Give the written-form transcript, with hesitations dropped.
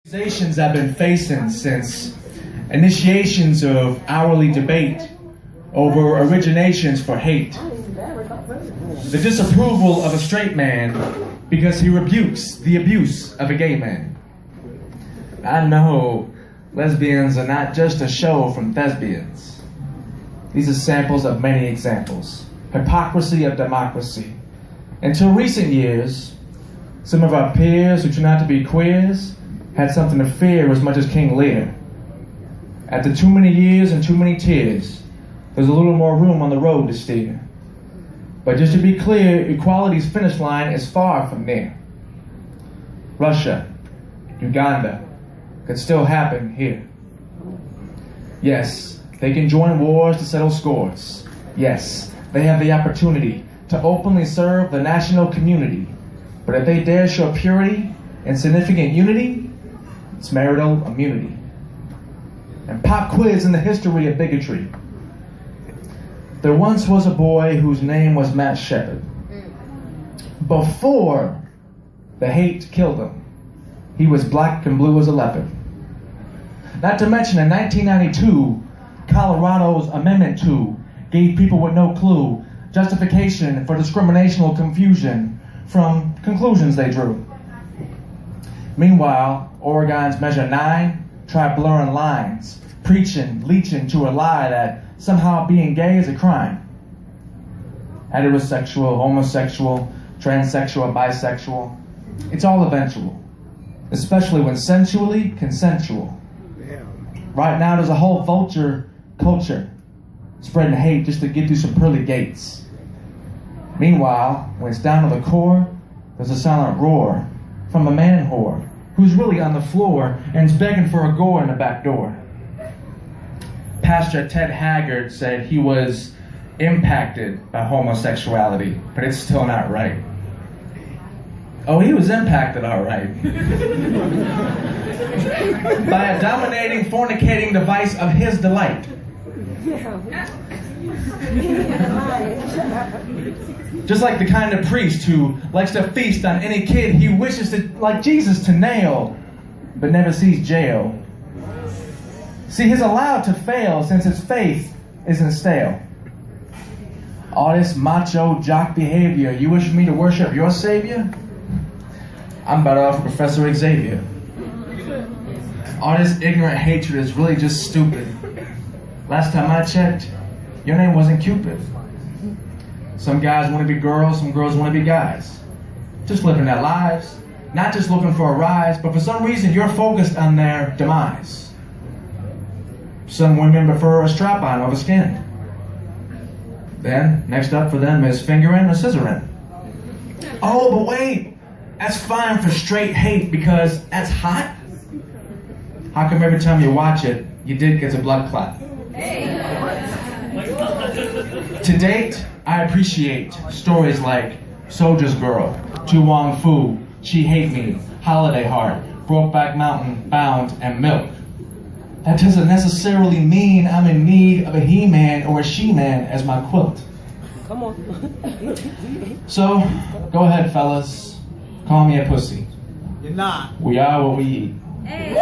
Accusations have been facing since initiations of hourly debate over originations for hate. The disapproval of a straight man because he rebukes the abuse of a gay man. I know lesbians are not just a show from thespians. These are samples of many examples. Hypocrisy of democracy. Until recent years, some of our peers who turn out to be queers had something to fear as much as King Lear. After too many years and too many tears, there's a little more room on the road to steer. But just to be clear, equality's finish line is far from near. Russia, Uganda, could still happen here. Yes, they can join wars to settle scores. Yes, they have the opportunity to openly serve the national community. But if they dare show purity and significant unity, it's marital immunity. And pop quiz in the history of bigotry. There once was a boy whose name was Matt Shepard. Before the hate killed him, he was black and blue as a leopard. Not to mention in 1992, Colorado's Amendment 2 gave people with no clue justification for discriminational confusion from conclusions they drew. Meanwhile, Oregon's Measure 9 tried blurring lines, preaching, leeching to a lie that somehow being gay is a crime. Heterosexual, homosexual, transsexual, bisexual, it's all eventual, especially when sensually consensual. Right now there's a whole vulture culture spreading hate just to get through some pearly gates. Meanwhile, when it's down to the core, there's a silent roar from a man whore who's really on the floor and is begging for a gore in the back door. Pastor Ted Haggard said he was impacted by homosexuality, but it's still not right. Oh, he was impacted all right. By a dominating, fornicating device of his delight. Just like the kind of priest who likes to feast on any kid he wishes to, like Jesus, to nail, but never sees jail. See, he's allowed to fail since his faith isn't stale. All this macho jock behavior, you wish me to worship your savior? I'm better off with Professor Xavier. All this ignorant hatred is really just stupid. Last time I checked, your name wasn't Cupid. Some guys want to be girls, some girls want to be guys. Just living their lives, not just looking for a rise, but for some reason you're focused on their demise. Some women prefer a strap-on over skin. Then, next up for them is fingering or scissoring. Oh, but wait, that's fine for straight hate because that's hot? How come every time you watch it, your dick gets a blood clot? To date, I appreciate stories like Soldier's Girl, Tu Wong Fu, She Hate Me, Holiday Heart, Brokeback Mountain, Bound, and Milk. That doesn't necessarily mean I'm in need of a he-man or a she-man as my quilt. Come on. So, go ahead, fellas. Call me a pussy. You're not. We are what we eat. Hey.